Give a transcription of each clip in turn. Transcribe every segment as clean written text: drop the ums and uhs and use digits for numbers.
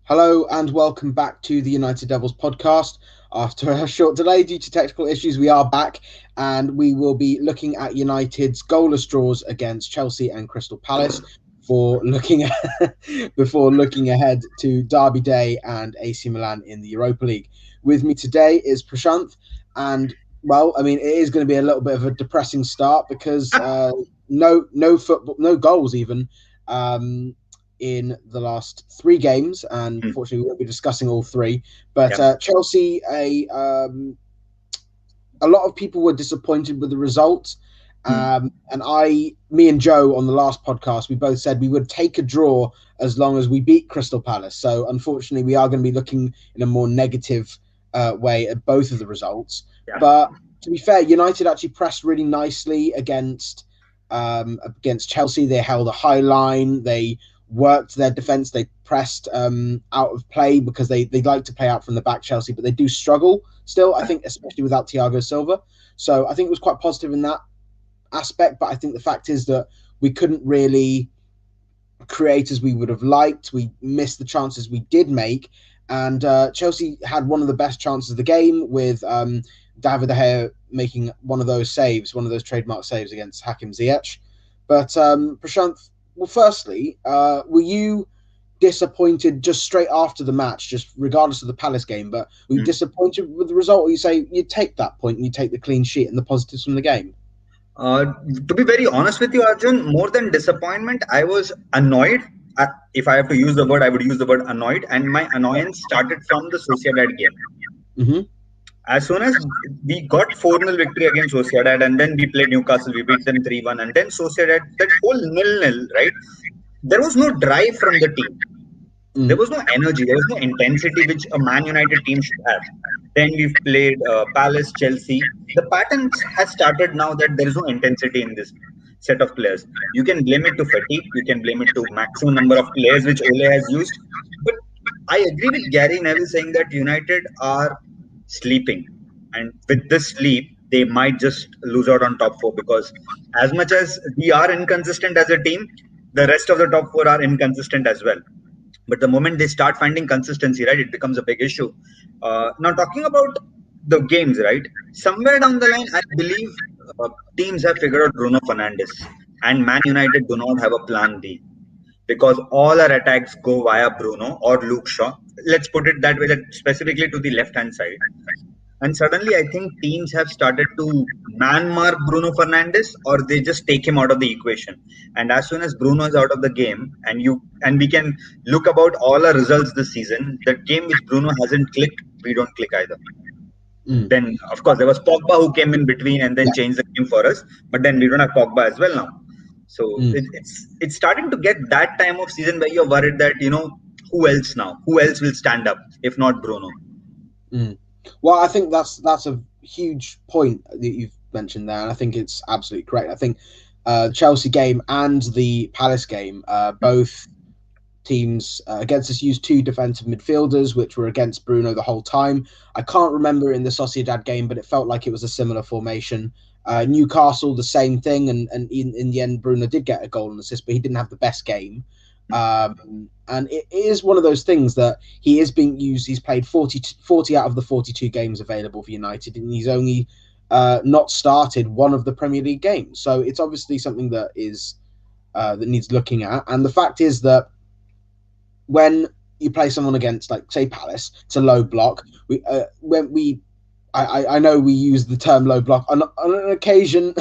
Hello and welcome back to the United Devils podcast. After a short delay due to technical issues, we are back and we will be looking at United's goalless draws against Chelsea and Crystal Palace before looking ahead to Derby Day and AC Milan in the Europa League. With me today is Prashanth, and it is going to be a little bit of a depressing start because no football, no goals even. In the last three games, and unfortunately we won't be discussing all three. But Chelsea, a lot of people were disappointed with the result. And me and Joe on the last podcast, we both said we would take a draw as long as we beat Crystal Palace. So unfortunately, we are going to be looking in a more negative way at both of the results. Yeah. But to be fair, United actually pressed really nicely against Chelsea. They held a high line. They worked their defense. They pressed out of play because they like to play out from the back, Chelsea, but they do struggle still, I think, especially without Thiago Silva. So I think it was quite positive in that aspect, but I think the fact is that we couldn't really create as we would have liked. We missed the chances we did make, and Chelsea had one of the best chances of the game with David De Gea making one of those trademark saves against Hakim Ziyech. But Prashanth, well, firstly, were you disappointed just straight after the match, just regardless of the Palace game, but were you disappointed with the result, or you say you take that point and you take the clean sheet and the positives from the game? To be very honest with you, Arjun, more than disappointment, I was annoyed. If I have to use the word, I would use the word annoyed. And my annoyance started from the Sociedad game. Mm-hmm. As soon as we got 4-0 victory against Sociedad, and then we played Newcastle, we beat them 3-1, and then Sociedad, that whole 0-0, right? There was no drive from the team. There was no energy. There was no intensity which a Man United team should have. Then we've played Palace, Chelsea. The pattern has started now that there is no intensity in this set of players. You can blame it to fatigue. You can blame it to maximum number of players which Ole has used. But I agree with Gary Neville saying that United are sleeping, and with this sleep they might just lose out on top four, because as much as we are inconsistent as a team, the rest of the top four are inconsistent as well. But the moment they start finding consistency, right, it becomes a big issue. Now talking about the games, right, somewhere down the line I believe teams have figured out Bruno Fernandes, and Man United do not have a plan B, because all our attacks go via Bruno or Luke Shaw. Let's put it that way, that specifically to the left-hand side. And suddenly, I think teams have started to man-mark Bruno Fernandes, or they just take him out of the equation. And as soon as Bruno is out of the game, and we can look about all our results this season, the game which Bruno hasn't clicked, we don't click either. Then, of course, there was Pogba who came in between and then changed the game for us. But then we don't have Pogba as well now. So it's starting to get that time of season where you're worried that, who else now? Who else will stand up if not Bruno? Well, I think that's a huge point that you've mentioned there, and I think it's absolutely correct. I think Chelsea game and the Palace game, both teams against us used two defensive midfielders, which were against Bruno the whole time. I can't remember in the Sociedad game, but it felt like it was a similar formation. Newcastle, the same thing, and in the end, Bruno did get a goal and assist, but he didn't have the best game. And it is one of those things that he is being used. He's played 40 out of the 42 games available for United, and he's only not started one of the Premier League games. So it's obviously something that is that needs looking at. And the fact is that when you play someone against, like, say, Palace, it's a low block. I know we use the term low block on an occasion,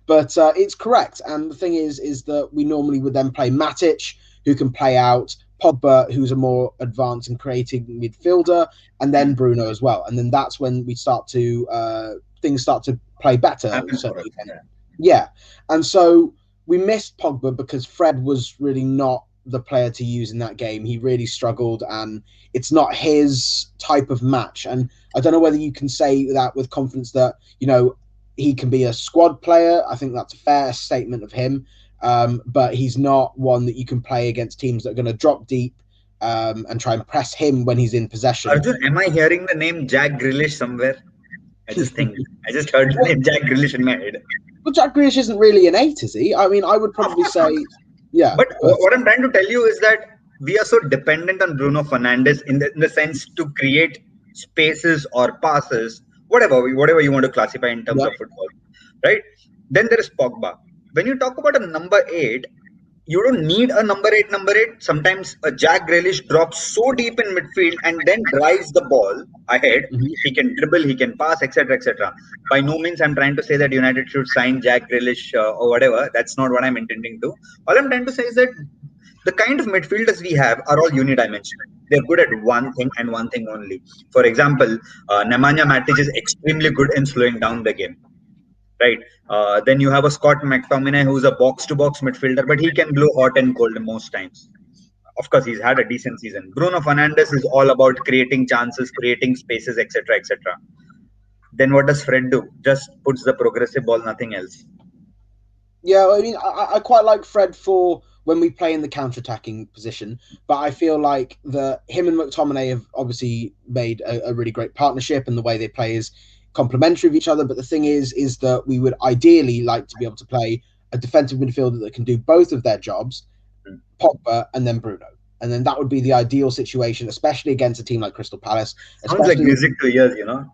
but it's correct. And the thing is that we normally would then play Matic, who can play out, Pogba, who's a more advanced and creative midfielder, and then Bruno as well. And then that's when we start to things start to play better. Yeah. And so we missed Pogba because Fred was really not the player to use in that game. He really struggled, and it's not his type of match. And I don't know whether you can say that with confidence that, he can be a squad player. I think that's a fair statement of him. But he's not one that you can play against teams that are going to drop deep and try and press him when he's in possession. Arjun, am I hearing the name Jack Grealish somewhere? I just heard the name Jack Grealish in my head. Well, Jack Grealish isn't really an 8, is he? I mean, I would probably say, yeah. But what I'm trying to tell you is that we are so dependent on Bruno Fernandes in the sense to create spaces or passes, whatever you want to classify in terms of football, right? Then there is Pogba. When you talk about a number 8, you don't need a number 8. Sometimes a Jack Grealish drops so deep in midfield and then drives the ball ahead. He can dribble, he can pass, etc., etc. By no means I'm trying to say that United should sign Jack Grealish or whatever. That's not what I'm intending to. All I'm trying to say is that the kind of midfielders we have are all unidimensional. They're good at one thing and one thing only. For example, Nemanja Matic is extremely good in slowing down the game. Right. Then you have a Scott McTominay who's a box-to-box midfielder, but he can blow hot and cold most times. Of course, he's had a decent season. Bruno Fernandes is all about creating chances, creating spaces, etc., etc. Then what does Fred do? Just puts the progressive ball, nothing else. Yeah, I mean, I quite like Fred for when we play in the counter-attacking position, but I feel like him and McTominay have obviously made a really great partnership, and the way they play is complementary of each other. But the thing is that we would ideally like to be able to play a defensive midfielder that can do both of their jobs, Pogba and then Bruno. And then that would be the ideal situation, especially against a team like Crystal Palace. Sounds like music to ears, you know.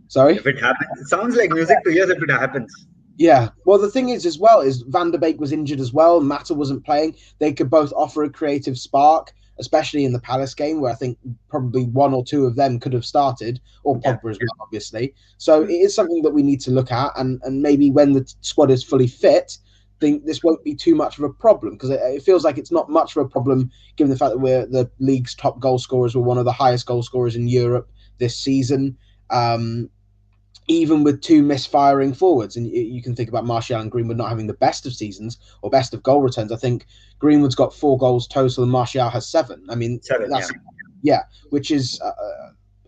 Sorry? If it happens, it sounds like music to ears if it happens. Yeah. Well, the thing is as well is Van der Beek was injured as well. Mata wasn't playing. They could both offer a creative spark, especially in the Palace game, where I think probably one or two of them could have started, or Pogba as well, obviously. So it is something that we need to look at, and maybe when the squad is fully fit, think this won't be too much of a problem, because it feels like it's not much of a problem given the fact that we're the league's top goal scorers. We're one of the highest goal scorers in Europe this season, even with two misfiring forwards. And you can think about Martial and Greenwood not having the best of seasons or best of goal returns. I think Greenwood's got 4 goals total and Martial has 7. I mean, 7, which is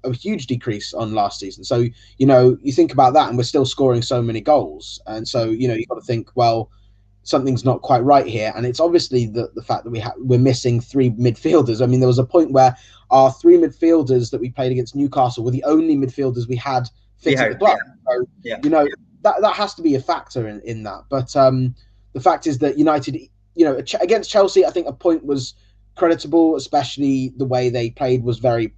a huge decrease on last season. So, you think about that and we're still scoring so many goals. And so, you've got to think, well, something's not quite right here. And it's obviously the fact that we're missing 3 midfielders. I mean, there was a point where our 3 midfielders that we played against Newcastle were the only midfielders we had fit at the club. So, that has to be a factor in that. But the fact is that United, against Chelsea, I think a point was creditable, especially the way they played was very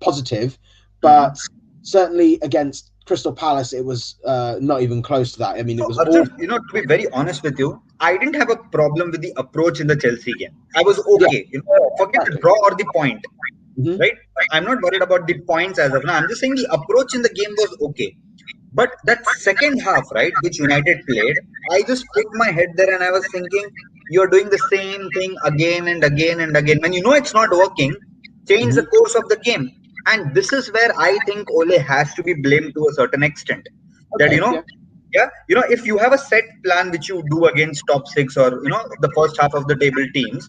positive. But certainly against Crystal Palace, it was not even close to that. I mean, it was Arjun, to be very honest with you, I didn't have a problem with the approach in the Chelsea game. I was okay. Forget the draw or the point. Right? I'm not worried about the points as of now. I'm just saying the approach in the game was okay. But that second half, right, which United played, I just put my head there and I was thinking, you're doing the same thing again and again and again. When you know it's not working, change the course of the game. And this is where I think Ole has to be blamed to a certain extent. That, if you have a set plan which you do against top 6 or, the first half of the table teams,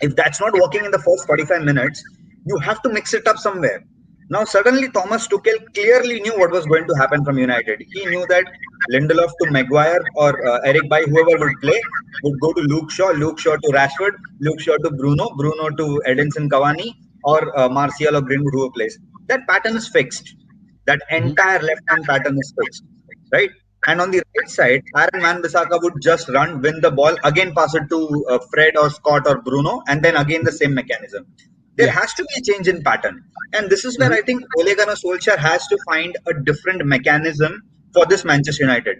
if that's not working in the first 45 minutes, you have to mix it up somewhere. Now, suddenly Thomas Tuchel clearly knew what was going to happen from United. He knew that Lindelof to Maguire or Eric Bailly, whoever would play, would go to Luke Shaw to Rashford, Luke Shaw to Bruno to Edinson Cavani, or Martial or Greenwood, whoever plays. That pattern is fixed. That entire left-hand pattern is fixed, right? And on the right side, Aaron Wan-Bissaka would just run, win the ball, again pass it to Fred or Scott or Bruno, and then again the same mechanism. There has to be a change in pattern. And this is where I think Ole Gunnar Solskjaer has to find a different mechanism for this Manchester United.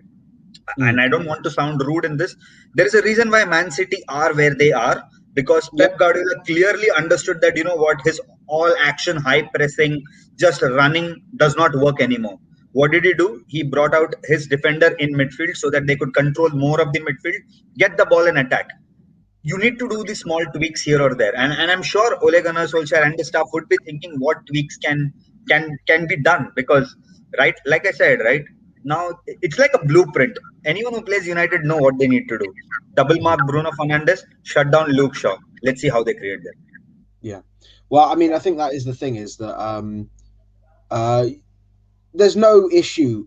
And I don't want to sound rude in this. There is a reason why Man City are where they are, because Pep Guardiola clearly understood that, his all-action, high-pressing, just running does not work anymore. What did he do? He brought out his defender in midfield so that they could control more of the midfield, get the ball and attack. You need to do the small tweaks here or there. And I'm sure Ole Gunnar Solskjaer and the staff would be thinking what tweaks can be done. Because, right, like I said, right, now it's like a blueprint. Anyone who plays United know what they need to do. Double mark Bruno Fernandes, shut down Luke Shaw. Let's see how they create that. Yeah. Well, I mean, I think that is the thing, is that there's no issue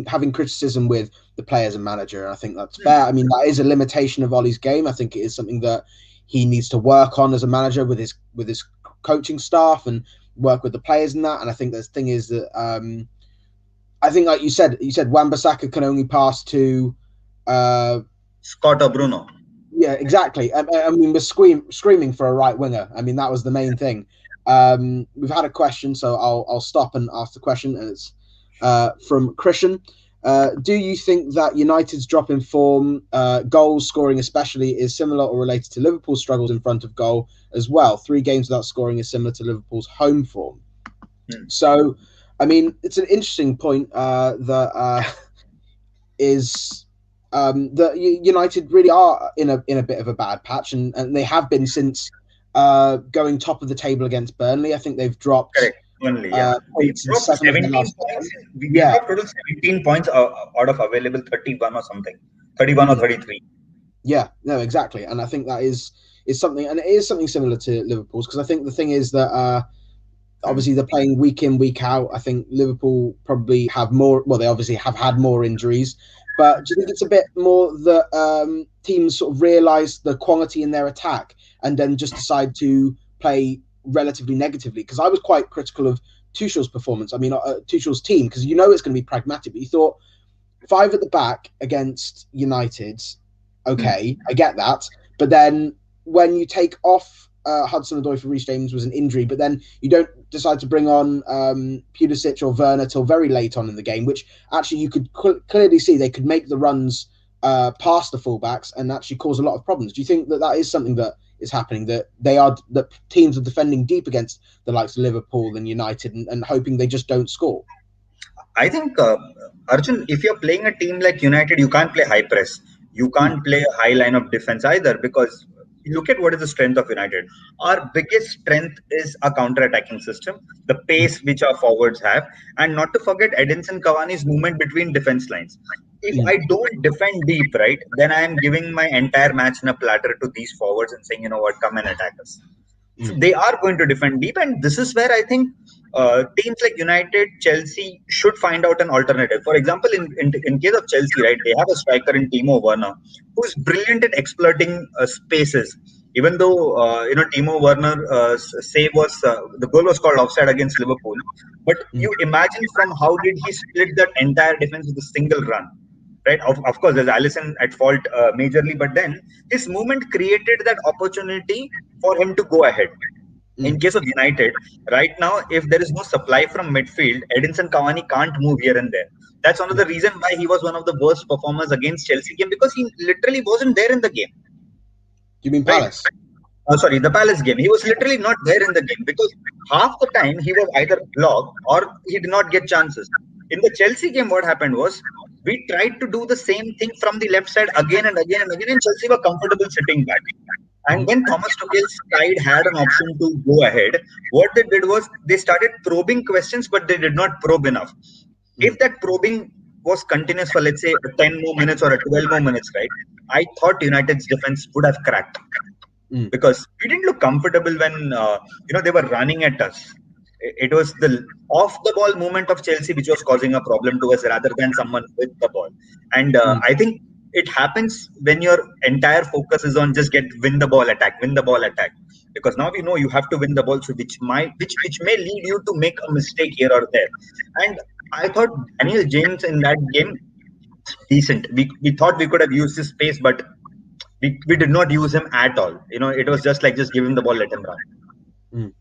having criticism with the players and manager. I think that's fair. I mean, that is a limitation of Ole's game. I think it is something that he needs to work on as a manager with his coaching staff and work with the players in that. And I think the thing is that I think, like you said Wan-Bissaka can only pass to Scott or Bruno. Yeah, exactly. I mean, we're screaming for a right winger. I mean, that was the main thing. We've had a question, so I'll stop and ask the question, and it's from Christian. Do you think that United's drop in form, goals scoring especially, is similar or related to Liverpool's struggles in front of goal as well? 3 games without scoring is similar to Liverpool's home form. So, I mean, it's an interesting point that is that United really are in a bit of a bad patch, and they have been since going top of the table against Burnley. I think they've dropped. Correct. Only, yeah. We dropped 17 points. We dropped total 17 points out of available 31 or something. 31 or 33. Yeah, no, exactly. And I think that is something, and it is something similar to Liverpool's, because I think the thing is that obviously they're playing week in, week out. I think Liverpool probably have more, well, they obviously have had more injuries, but do you think it's a bit more that teams sort of realise the quality in their attack and then just decide to play relatively negatively? Because I was quite critical of Tuchel's performance. I mean, Tuchel's team, because you know it's going to be pragmatic, but you thought 5 at the back against United, okay, I get that. But then when you take off Hudson-Odoi for Reece James was an injury, but then you don't decide to bring on Pulisic or Werner till very late on in the game, which actually you could clearly see they could make the runs past the fullbacks and actually cause a lot of problems. Do you think that that is something that is happening, that teams are defending deep against the likes of Liverpool and United and hoping they just don't score? I think, Arjun, if you're playing a team like United, you can't play high press. You can't play a high line of defense either, because look at what is the strength of United. Our biggest strength is a counter-attacking system, the pace which our forwards have, and not to forget Edinson Cavani's movement between defense lines. If I don't defend deep, right, then I am giving my entire match in a platter to these forwards and saying, you know what, come and attack us. So they are going to defend deep, and this is where I think teams like United, Chelsea should find out an alternative. For example, in case of Chelsea, right, they have a striker in Timo Werner who's brilliant at exploiting spaces. Even though Timo Werner's save was the goal was called offside against Liverpool, but you imagine from how did he split that entire defense with a single run? Right, of course, there's Alisson at fault majorly, but then his movement created that opportunity for him to go ahead. In case of United, right now, if there is no supply from midfield, Edinson Cavani can't move here and there. That's one of the reasons why he was one of the worst performers against Chelsea game, because he literally wasn't there in the game. You mean Palace? Sorry, the Palace game. He was literally not there in the game because half the time he was either blocked or he did not get chances. In the Chelsea game, what happened was we tried to do the same thing from the left side again and again and again, and Chelsea were comfortable sitting back. And when Thomas Tuchel's side had an option to go ahead, what they did was they started probing questions, but they did not probe enough. If that probing was continuous for, let's say, 10 more minutes or 12 more minutes, right, I thought United's defense would have cracked. Because we didn't look comfortable when they were running at us. It was the off-the-ball movement of Chelsea which was causing a problem to us rather than someone with the ball. And I think it happens when your entire focus is on just win the ball attack. Because now we know you have to win the ball, so which may lead you to make a mistake here or there. And I thought Daniel James in that game decent. We thought we could have used his space, but we did not use him at all. It was just like, just give him the ball, let him run.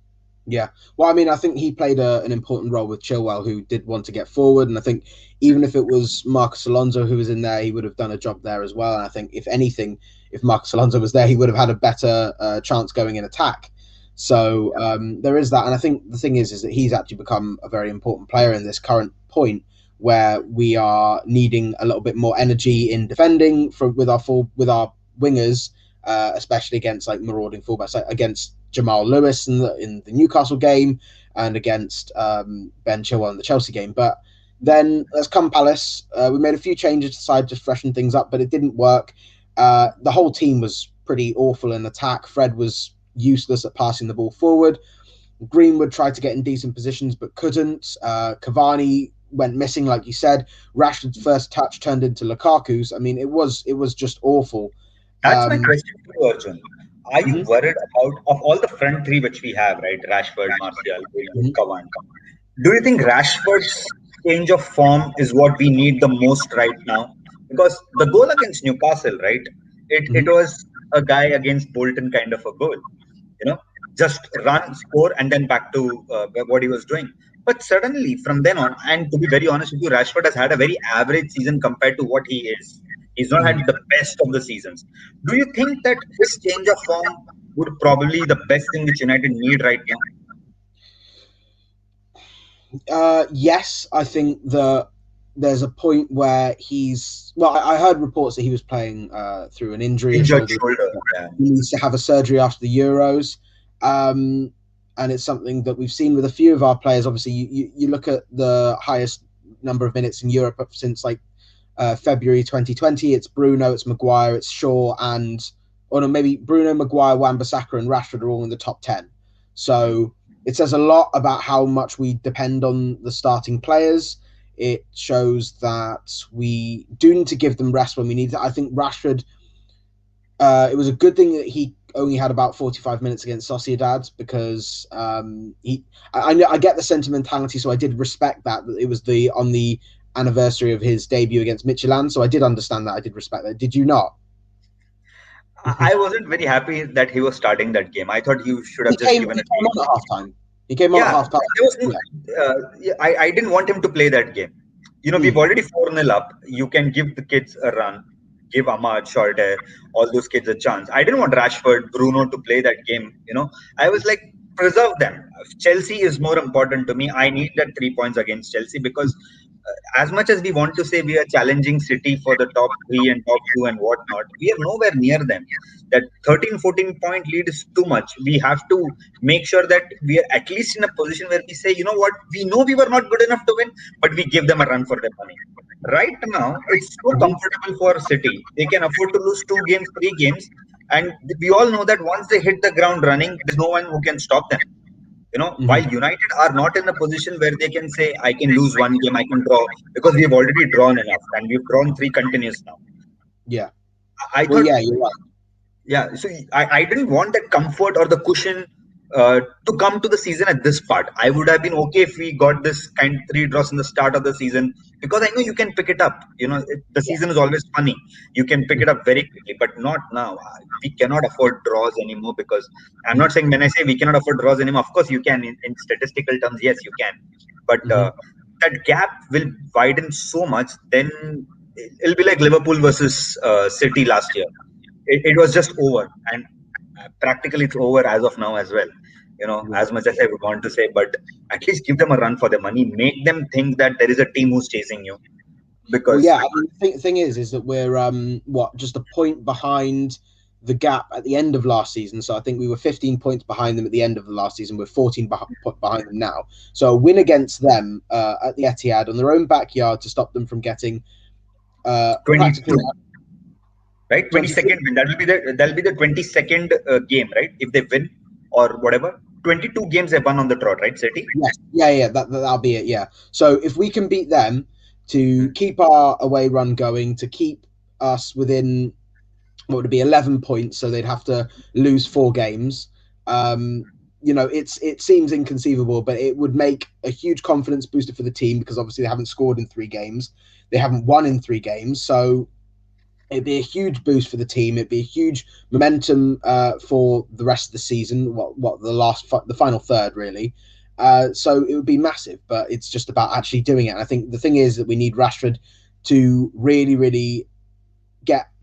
Yeah. Well, I mean, I think he played an important role with Chilwell, who did want to get forward. And I think even if it was Marcos Alonso who was in there, he would have done a job there as well. And I think, if anything, if Marcos Alonso was there, he would have had a better chance going in attack. So there is that. And I think the thing is that he's actually become a very important player in this current point where we are needing a little bit more energy in defending with our wingers, especially against like marauding fullbacks, like against Jamal Lewis in the Newcastle game and against Ben Chilwell in the Chelsea game. But then let's come Palace. We made a few changes to decide to freshen things up, but it didn't work. The whole team was pretty awful in attack. Fred was useless at passing the ball forward. Greenwood tried to get in decent positions but couldn't. Cavani went missing, like you said. Rashford's first touch turned into Lukaku's. I mean, it was just awful. That's my question to you, Arjun. Are you worried about, of all the front three which we have, right? Rashford, Martial, Cavani. Do you think Rashford's change of form is what we need the most right now? Because the goal against Newcastle, right? It was a guy against Bolton kind of a goal. Just run, score, and then back to what he was doing. But suddenly, from then on, and to be very honest with you, Rashford has had a very average season compared to what he is. He's not had the best of the seasons. Do you think that his change of form would probably the best thing which United need right now? Yes, I think that there's a point where he's. Well, I heard reports that he was playing through an injury. Injured shoulder. Yeah. He needs to have a surgery after the Euros. And it's something that we've seen with a few of our players. Obviously, you look at the highest number of minutes in Europe since February 2020. It's Bruno, it's Maguire, it's Shaw, maybe Bruno, Maguire, Wan-Bissaka, and Rashford are all in the top 10. So it says a lot about how much we depend on the starting players. It shows that we do need to give them rest when we need to. I think Rashford, it was a good thing that he only had about 45 minutes against Sociedad because I get the sentimentality, so I did respect that it was on the anniversary of his debut against Midtjylland, so I did understand that. I did respect that. Did you not? I wasn't very happy that he was starting that game. I thought he should have given it. He came on at halftime. He came on at halftime. I didn't want him to play that game. We've already 4-0 up. You can give the kids a run. Give Ahmad, Solskjaer, all those kids a chance. I didn't want Rashford, Bruno to play that game. I was like, preserve them. Chelsea is more important to me. I need that 3 points against Chelsea because as much as we want to say we are challenging City for the top 3 and top 2 and whatnot, we are nowhere near them. That 13-14 point lead is too much. We have to make sure that we are at least in a position where we say, you know what, we know we were not good enough to win, but we give them a run for their money. Right now, it's so comfortable for City. They can afford to lose 2 games, 3 games. And we all know that once they hit the ground running, there's no one who can stop them. While United are not in a position where they can say, I can lose 1 game, I can draw, because we've already drawn enough and we've drawn 3 continuous now. Yeah. You're right. Yeah, so I didn't want that comfort or the cushion to come to the season at this part. I would have been okay if we got this 3 draws in the start of the season because I know you can pick it up. The season is always funny. You can pick it up very quickly, but not now. We cannot afford draws anymore because I'm not saying when I say we cannot afford draws anymore, of course you can in statistical terms. Yes, you can. But that gap will widen so much. Then it'll be like Liverpool versus City last year. It was just over, and practically it's over as of now as well. As much as I would want to say, but at least give them a run for their money. Make them think that there is a team who's chasing you. Because the thing is that we're just a point behind the gap at the end of last season. So I think we were 15 points behind them at the end of the last season. We're 14 behind them now. So a win against them at the Etihad on their own backyard to stop them from getting 22. Right, 22nd win. That'll be the 22nd game, right? If they win or whatever, 22 games they won on the trot, right, City? Yes, yeah. That'll be it. Yeah. So if we can beat them to keep our away run going, to keep us within what would it be 11 points, so they'd have to lose 4 games. It seems inconceivable, but it would make a huge confidence booster for the team because obviously they haven't scored in 3 games, they haven't won in 3 games, so. It'd be a huge boost for the team. It'd be a huge momentum for the rest of the season. The final third, really. So it would be massive, but it's just about actually doing it. And I think the thing is that we need Rashford to really, really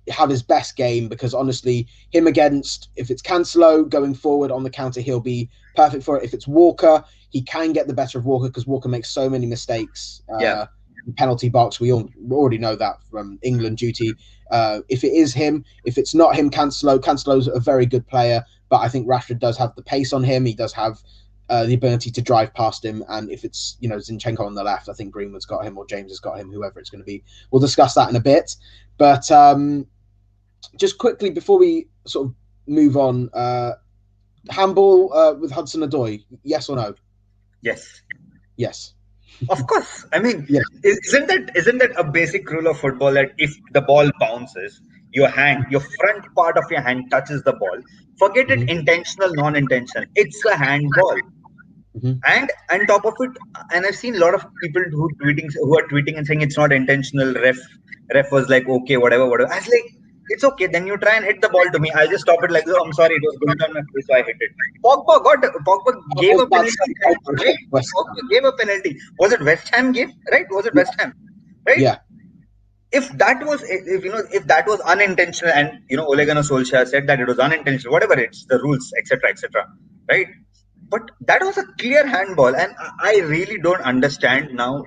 have his best game because honestly, him against if it's Cancelo going forward on the counter, he'll be perfect for it. If it's Walker, he can get the better of Walker because Walker makes so many mistakes. Penalty box. We already know that from England duty. If it is him, if it's not him, Cancelo's a very good player, but I think Rashford does have the pace on him. He does have the ability to drive past him. And if it's Zinchenko on the left, I think Greenwood's got him or James has got him, whoever it's going to be. We'll discuss that in a bit. But just quickly before we sort of move on, handball with Hudson-Odoi, yes or no? Yes. Of course. I mean, isn't that a basic rule of football that if the ball bounces, your front part of your hand touches the ball, forget it intentional, non-intentional. It's a handball. And on top of it, and I've seen a lot of people who are tweeting and saying it's not intentional. Ref was like, okay, whatever. I was like, it's okay. Then you try and hit the ball to me. I'll just stop it like this. Oh, I'm sorry, it was going on my face, so I hit it. Pogba I gave was a about to penalty, say, right? West Ham. Pogba gave a penalty. Was it West Ham gave? Right? Was it West Ham? Right? Yeah. If that was, if that was unintentional, and Ole Gunnar Solskjaer said that it was unintentional, whatever, it's the rules, etc., right? But that was a clear handball, and I really don't understand now.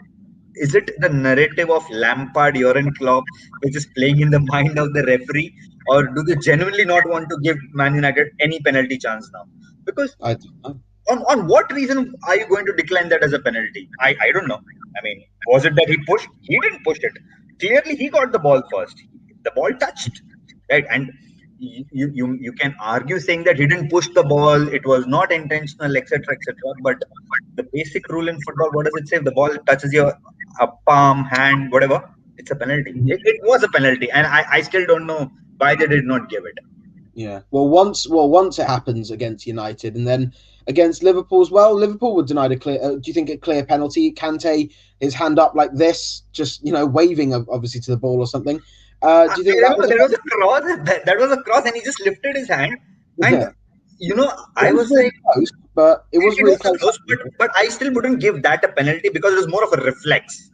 Is it the narrative of Lampard, Jurgen Klopp, which is playing in the mind of the referee, or do they genuinely not want to give Man United any penalty chance now? Because I don't know. on what reason are you going to decline that as a penalty? I don't know. I mean, was it that he pushed? He didn't push it. Clearly, he got the ball first. The ball touched, right? And you can argue saying that he didn't push the ball, it was not intentional, etc., etc. But the basic rule in football, what does it say? If the ball touches your palm, hand, whatever, it's a penalty. It was a penalty, and I still don't know why they did not give it. Yeah. Once it happens against United, and then against Liverpool as well. Liverpool were denied a clear. Do you think a clear penalty? Kante, his hand up like this, just waving obviously to the ball or something. Do you think there was a cross? That was a cross, and he just lifted his hand, and I was really like, close, but it was really close. but I still wouldn't give that a penalty because it was more of a reflex,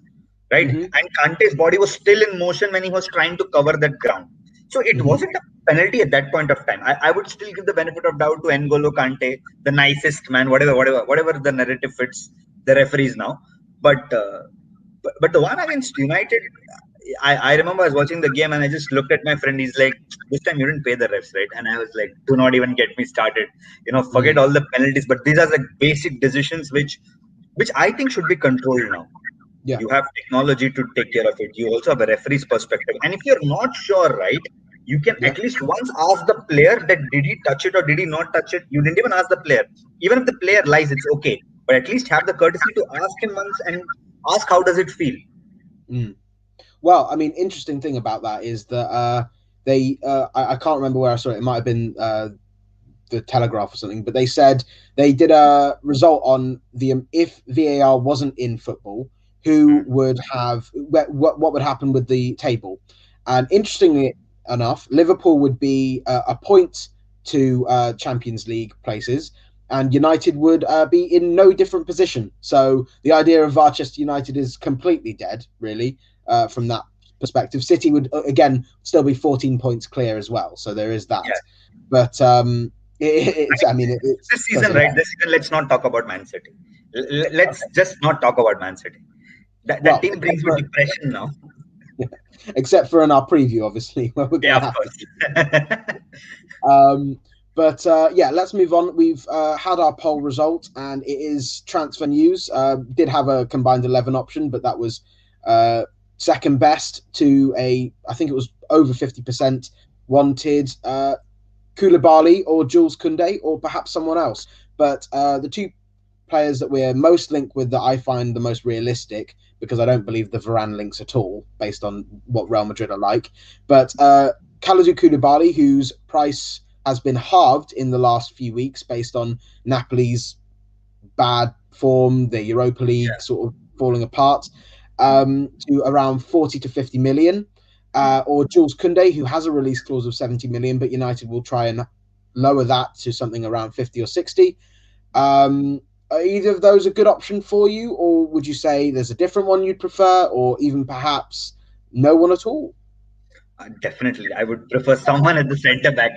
right? And Kante's body was still in motion when he was trying to cover that ground. So it wasn't a penalty at that point of time. I would still give the benefit of doubt to N'Golo Kante, the nicest man, whatever the narrative fits the referees now. But the one against United, I remember I was watching the game and I just looked at my friend. He's like, "This time you didn't pay the refs, right?" And I was like, "Do not even get me started. Forget all the penalties." But these are the basic decisions which I think should be controlled now. Yeah. You have technology to take care of it. You also have a referee's perspective. And if you're not sure, right, you can at least once ask the player that did he touch it or did he not touch it. You didn't even ask the player. Even if the player lies, it's okay. But at least have the courtesy to ask him once and ask how does it feel. Well, I mean, interesting thing about that is that I can't remember where I saw it. It might have been the Telegraph or something, but they said they did a result on if VAR wasn't in football, who would have what would happen with the table. And interestingly enough, Liverpool would be a point to Champions League places, and United would be in no different position. So the idea of Manchester United is completely dead, really, from that perspective. City would again still be 14 points clear as well. So there is that. Yeah. But this season, right? This season, let's not talk about Man City. Let's just not talk about Man City. That team brings me depression now. Yeah. Except for in our preview, obviously, where we're going to But let's move on. We've had our poll result, and it is transfer news. Did have a combined 11 option, but that was second best to I think it was over 50% wanted Koulibaly or Jules Koundé or perhaps someone else. But the two players that we're most linked with that I find the most realistic, because I don't believe the Varane links at all based on what Real Madrid are like. But Kalidou Koulibaly, whose price has been halved in the last few weeks based on Napoli's bad form, the Europa League sort of falling apart, to around 40 to 50 million. Or Jules Koundé, who has a release clause of 70 million, but United will try and lower that to something around 50 or 60. Are either of those a good option for you, or would you say there's a different one you'd prefer, or even perhaps no one at all? Definitely, I would prefer someone at the centre back.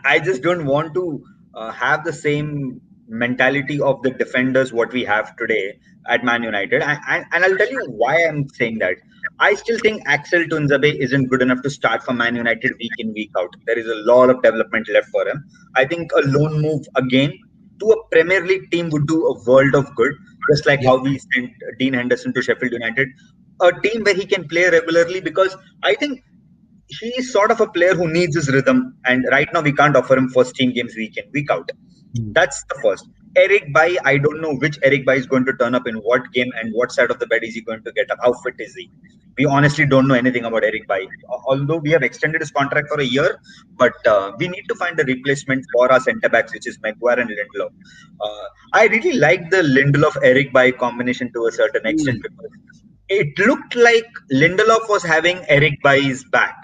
I just don't want to have the same mentality of the defenders what we have today at Man United. And I'll tell you why I'm saying that. I still think Axel Tuanzebe isn't good enough to start for Man United week in, week out. There is a lot of development left for him. I think a loan move again to a Premier League team would do a world of good, just like how we sent Dean Henderson to Sheffield United. A team where he can play regularly, because I think he is sort of a player who needs his rhythm, and right now we can't offer him first team games week in, week out. That's the first. Eric Bailly, I don't know which Eric Bailly is going to turn up in what game and what side of the bed is he going to get up. How fit is he? We honestly don't know anything about Eric Bailly. Although we have extended his contract for a year, but we need to find a replacement for our centre backs, which is Maguire and Lindelof. I really like the Lindelof-Eric Bailly combination to a certain extent, because it looked like Lindelof was having Eric Bailly's back,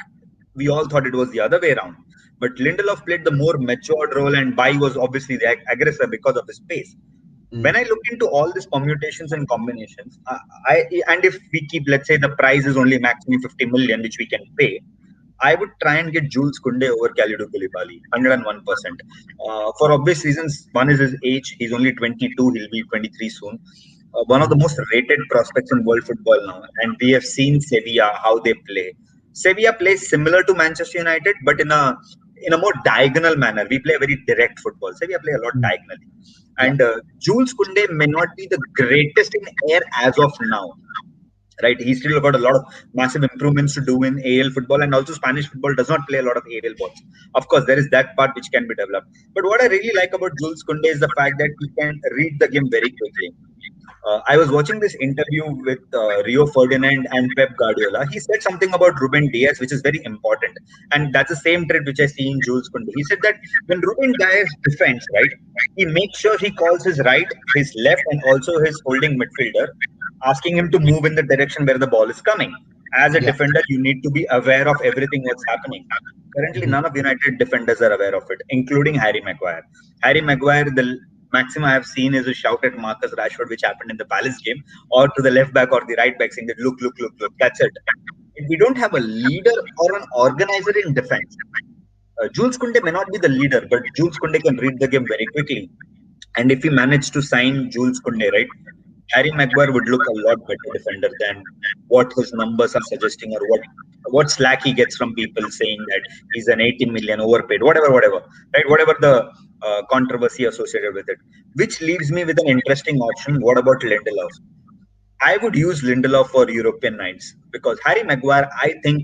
we all thought it was the other way around. But Lindelof played the more matured role, and Bai was obviously the aggressor because of his pace. When I look into all these permutations and combinations, and if we keep, let's say, the price is only maximum 50 million, which we can pay, I would try and get Jules Kounde over Kalidou Koulibaly, 101%. For obvious reasons, one is his age. He's only 22. He'll be 23 soon. One of the most rated prospects in world football now. And we have seen Sevilla, how they play. Sevilla plays similar to Manchester United, but in a more diagonal manner. We play a very direct football. Sevilla play a lot diagonally. And Jules Kounde may not be the greatest in air as of now. Right, he's still got a lot of massive improvements to do in AL football, and also Spanish football does not play a lot of aerial balls. Of course, there is that part which can be developed. But what I really like about Jules Kounde is the fact that he can read the game very quickly. I was watching this interview with Rio Ferdinand and Pep Guardiola. He said something about Ruben Diaz, which is very important. And that's the same trait which I see in Jules Kounde. He said that when Ruben Diaz defends, right, he makes sure he calls his right, his left, and also his holding midfielder, asking him to move in the direction where the ball is coming. As a defender, you need to be aware of everything what's happening. Currently, none of United defenders are aware of it, including Harry Maguire. Harry Maguire, the maximum I have seen is a shout at Marcus Rashford, which happened in the Palace game, or to the left back or the right back, saying that look. That's it. If we don't have a leader or an organizer in defense, Jules Kounde may not be the leader, but Jules Kounde can read the game very quickly. And if we manage to sign Jules Kounde, right, Harry Maguire would look a lot better defender than what his numbers are suggesting, or what slack he gets from people saying that he's an 80 million overpaid, whatever, right? Whatever the controversy associated with it. Which leaves me with an interesting option. What about Lindelof? I would use Lindelof for European nights, because Harry Maguire, I think,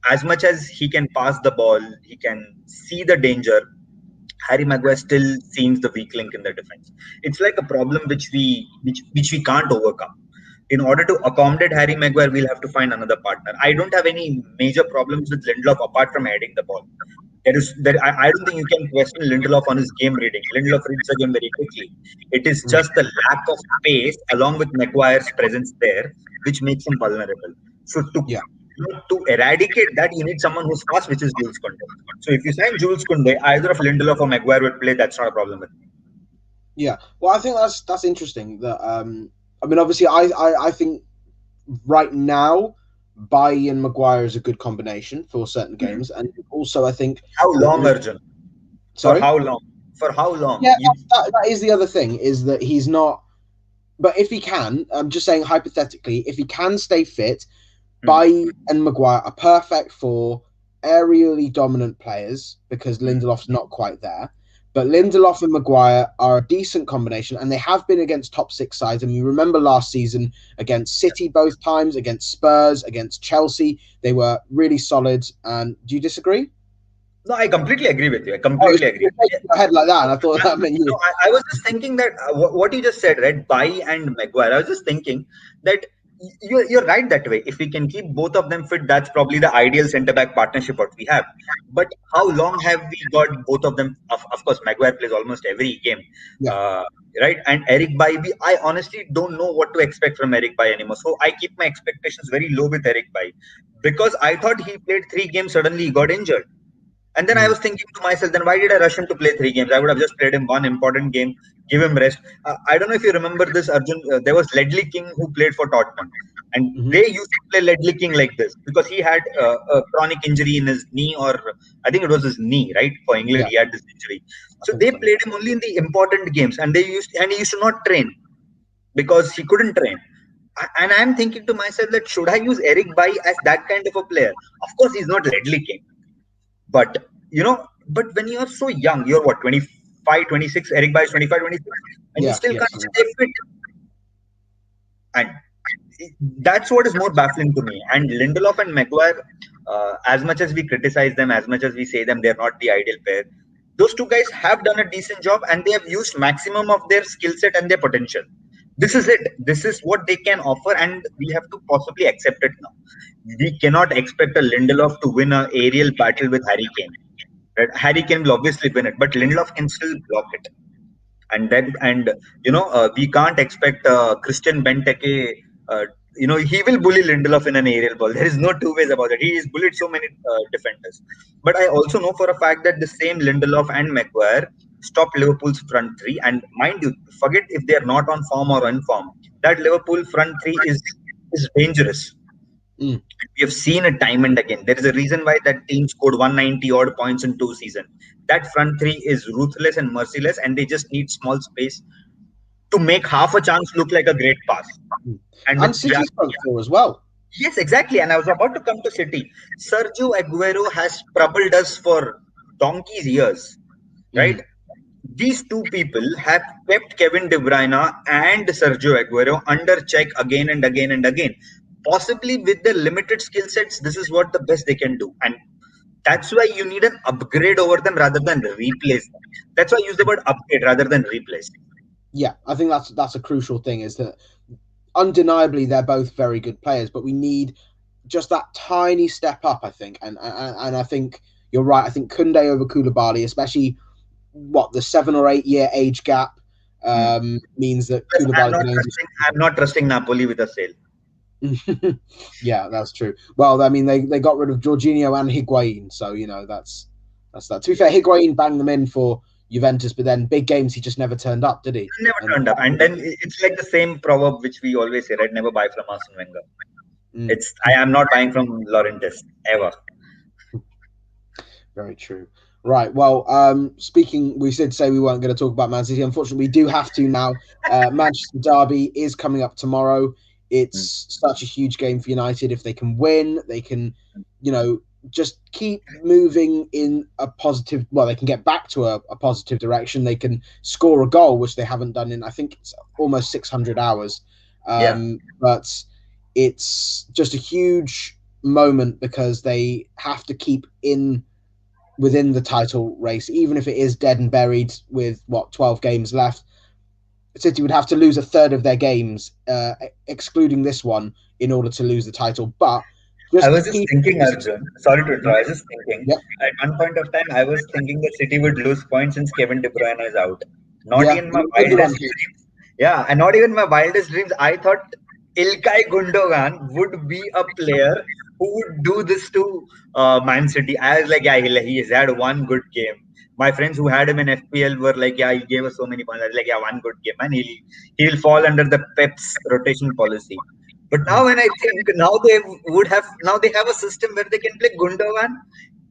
as much as he can pass the ball, he can see the danger. Harry Maguire still seems the weak link in the defense. It's like a problem which we can't overcome. In order to accommodate Harry Maguire, we'll have to find another partner. I don't have any major problems with Lindelof apart from heading the ball. I don't think you can question Lindelof on his game reading. Lindelof reads the game very quickly. It is just the lack of pace along with Maguire's presence there which makes him vulnerable. So to eradicate that, you need someone who's fast, which is Jules Kounde. So if you sign Jules Kounde, either of Lindelof or Maguire would play. That's not a problem with me. Yeah, well, I think that's interesting. That I mean, obviously, I think right now, Bai and Maguire is a good combination for certain games, and also I think how long, Arjun? Sorry? For how long? For how long? Yeah, that is the other thing, is that he's not. But if he can, I'm just saying hypothetically, if he can stay fit, Bai and Maguire are perfect for aerially dominant players, because Lindelof's not quite there. But Lindelof and Maguire are a decent combination, and they have been against top six sides. And you remember last season against City both times, against Spurs, against Chelsea, they were really solid. And do you disagree? No, I completely agree with you. I completely agree. Your head like that, and I thought that meant you. No, I was just thinking that what you just said, right? Bai and Maguire. I was just thinking that you're right that way. If we can keep both of them fit, that's probably the ideal centre-back partnership what we have. But how long have we got both of them? Of course, Maguire plays almost every game, right? And Eric Bai, I honestly don't know what to expect from Eric Bai anymore. So I keep my expectations very low with Eric Bai, because I thought he played 3 games, suddenly he got injured. And then I was thinking to myself, then why did I rush him to play 3 games? I would have just played him one important game, give him rest. I don't know if you remember this, Arjun. There was Ledley King who played for Tottenham. And they used to play Ledley King like this, because he had a chronic injury in his knee, or I think it was his knee, right? For England, he had this injury. So they played him only in the important games, and he used to not train because he couldn't train. And I'm thinking to myself that should I use Eric Bai as that kind of a player? Of course, he's not Ledley King. But, but when you're so young, you're what, 25, 26, Eric Bai is 25, 26, and you still can't stay fit. And that's what is more baffling to me. And Lindelof and Maguire, as much as we criticize them, as much as we say them, they're not the ideal pair. Those two guys have done a decent job, and they have used maximum of their skill set and their potential. This is it. This is what they can offer, and we have to possibly accept it now. We cannot expect a Lindelof to win an aerial battle with Harry Kane. Right? Harry Kane will obviously win it, but Lindelof can still block it. And we can't expect Christian Benteke he will bully Lindelof in an aerial ball. There is no two ways about it. He has bullied so many defenders. But I also know for a fact that the same Lindelof and Maguire stopped Liverpool's front three. And mind you, forget if they are not on form or in form. That Liverpool front three is dangerous. Mm. We have seen it time and again. There is a reason why that team scored 190 odd points in 2 seasons. That front three is ruthless and merciless, and they just need small space to make half a chance look like a great pass. And City's front four as well. Yes, exactly. And I was about to come to City. Sergio Aguero has troubled us for donkey's years, right? These two people have kept Kevin De Bruyne and Sergio Aguero under check again and again and again. Possibly with the limited skill sets, this is what the best they can do. And that's why you need an upgrade over them rather than replace them. That's why I use the word upgrade rather than replace. Yeah, I think that's a crucial thing, is that undeniably they're both very good players, but we need just that tiny step up, I think. And I think you're right. I think Koundé over Koulibaly, especially the 7 or 8 year age gap, means that Koulibaly. I'm not trusting Napoli with a sale. Yeah, that's true. Well, I mean, they got rid of Jorginho and Higuain, so that's that. To be fair, Higuain banged them in for Juventus, but then big games he just never turned up, did he? Never turned up. And then it's like the same proverb which we always say, right? Never buy from Arsene Wenger. I am not buying from Laurentiis ever. Very true. Right. Well, we did say we weren't going to talk about Man City. Unfortunately, we do have to now. Manchester Derby is coming up tomorrow. It's such a huge game for United. If they can win, they can, just keep moving in a positive. Well, they can get back to a positive direction. They can score a goal, which they haven't done in, I think, it's almost 600 hours. But it's just a huge moment because they have to keep within the title race, even if it is dead and buried with 12 games left. City would have to lose a third of their games, excluding this one, in order to lose the title. But I was just thinking, Arjun. Sorry to interrupt. I was just thinking. Yep. At one point of time, I was thinking that City would lose points since Kevin De Bruyne is out. Not even my wildest dreams. Yeah, and not even my wildest dreams. I thought Ilkay Gundogan would be a player who would do this to Man City. I was like, he has had one good game. My friends who had him in FPL were like, he gave us so many points. I was like, one good game, and he'll fall under the Pep's rotation policy. But now when I think, now they have a system where they can play Gundogan,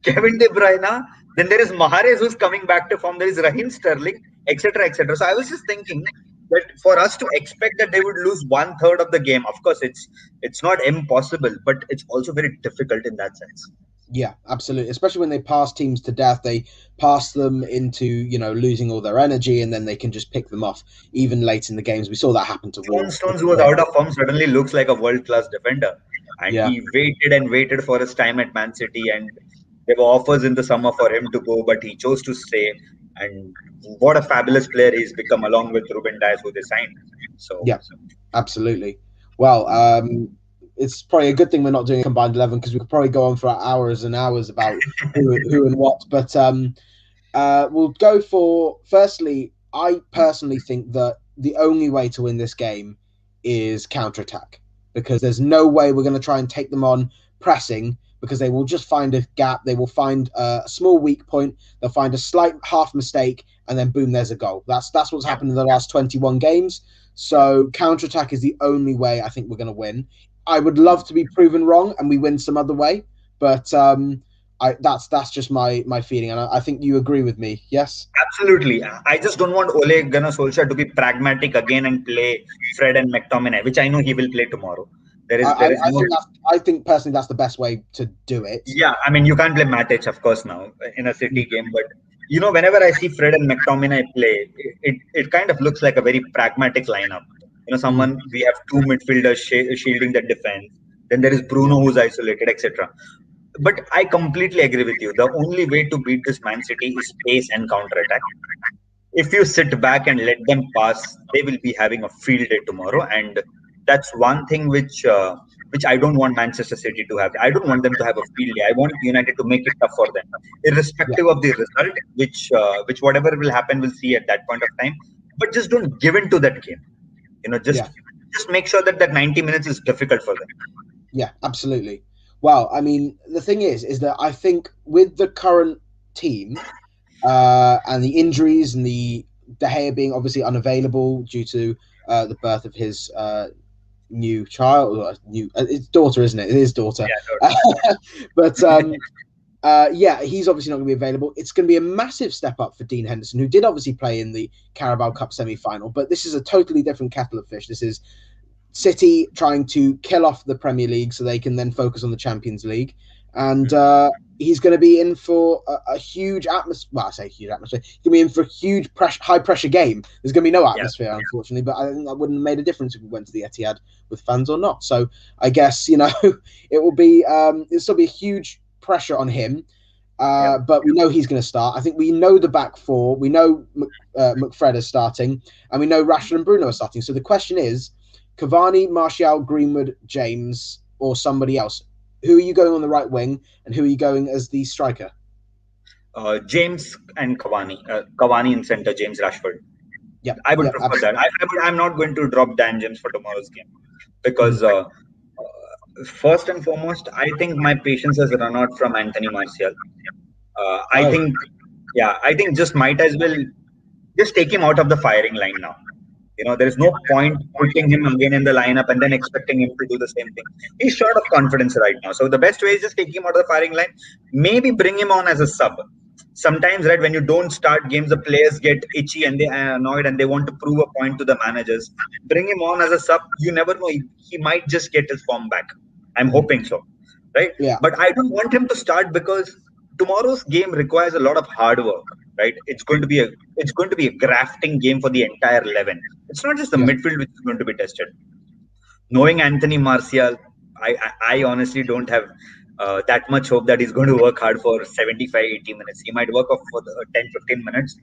Kevin De Bruyne, then there is Mahrez who's coming back to form, there is Raheem Sterling, etc., etc. So I was just thinking that for us to expect that they would lose 1/3 of the game, of course it's not impossible, but it's also very difficult in that sense. Yeah, absolutely. Especially when they pass teams to death, they pass them into, losing all their energy, and then they can just pick them off even late in the games. We saw that happen to Wolves. Stones, who was out of form, suddenly looks like a world-class defender. And he waited and waited for his time at Man City, and there were offers in the summer for him to go, but he chose to stay. And what a fabulous player he's become, along with Ruben Dias, who they signed. So yeah, absolutely. Well, it's probably a good thing we're not doing a combined 11, because we could probably go on for hours and hours about who and what. But we'll go for, firstly, I personally think that the only way to win this game is counter-attack, because there's no way we're going to try and take them on pressing, because they will just find a gap. They will find a small weak point. They'll find a slight half mistake, and then boom, there's a goal. That's what's happened in the last 21 games. So counter-attack is the only way I think we're going to win. I would love to be proven wrong and we win some other way, but that's just my feeling, and I think you agree with me. Yes, absolutely. I just don't want Ole Gunnar Solskjaer to be pragmatic again and play Fred and McTominay, which I know he will play tomorrow. I think personally that's the best way to do it. Yeah, I mean, you can't play Matic, of course, now in a City game, but whenever I see Fred and McTominay play, it kind of looks like a very pragmatic lineup. We have two midfielders shielding the defense. Then there is Bruno who's isolated, etc. But I completely agree with you. The only way to beat this Man City is pace and counter-attack. If you sit back and let them pass, they will be having a field day tomorrow. And that's one thing which I don't want Manchester City to have. I don't want them to have a field day. I want United to make it tough for them, irrespective of the result, which whatever will happen, we'll see at that point of time. But just don't give in to that game. just make sure that 90 minutes is difficult for them. Yeah, absolutely. Well, I mean, the thing is that I think with the current team and the injuries and the De Gea being obviously unavailable due to the birth of his new child, or it's daughter, isn't it? It is daughter. Yeah, But yeah, he's obviously not going to be available. It's going to be a massive step up for Dean Henderson, who did obviously play in the Carabao Cup semi-final, but this is a totally different kettle of fish. This is City trying to kill off the Premier League so they can then focus on the Champions League. And he's going to be in for a huge atmosphere. Well, I say huge atmosphere. He's going to be in for a huge high-pressure game. There's going to be no atmosphere, unfortunately, but I think that wouldn't have made a difference if we went to the Etihad with fans or not. So I guess, it will be it'll still be a huge pressure on him. But we know he's going to start. I think we know the back four. We know McFred is starting, and we know Rashford and Bruno are starting. So the question is, Cavani, Martial, Greenwood, James, or somebody else? Who are you going on the right wing, and who are you going as the striker? James and Cavani. Cavani in center, James, Rashford. Yeah, I would prefer that. I'm not going to drop Dan James for tomorrow's game because first and foremost, I think my patience has run out from Anthony Martial. I think just might as well just take him out of the firing line now. There is no point putting him again in the lineup and then expecting him to do the same thing. He's short of confidence right now. So the best way is just take him out of the firing line. Maybe bring him on as a sub. Sometimes, right, when you don't start games, the players get itchy and they are annoyed and they want to prove a point to the managers. Bring him on as a sub. You never know. He might just get his form back. I'm hoping so. Right? Yeah. But I don't want him to start because tomorrow's game requires a lot of hard work. Right, it's going to be a grafting game for the entire 11. It's not just the midfield which is going to be tested. Knowing Anthony Martial, I honestly don't have that much hope that he's going to work hard for 75, 80 minutes. He might work off for the 10, 15 minutes,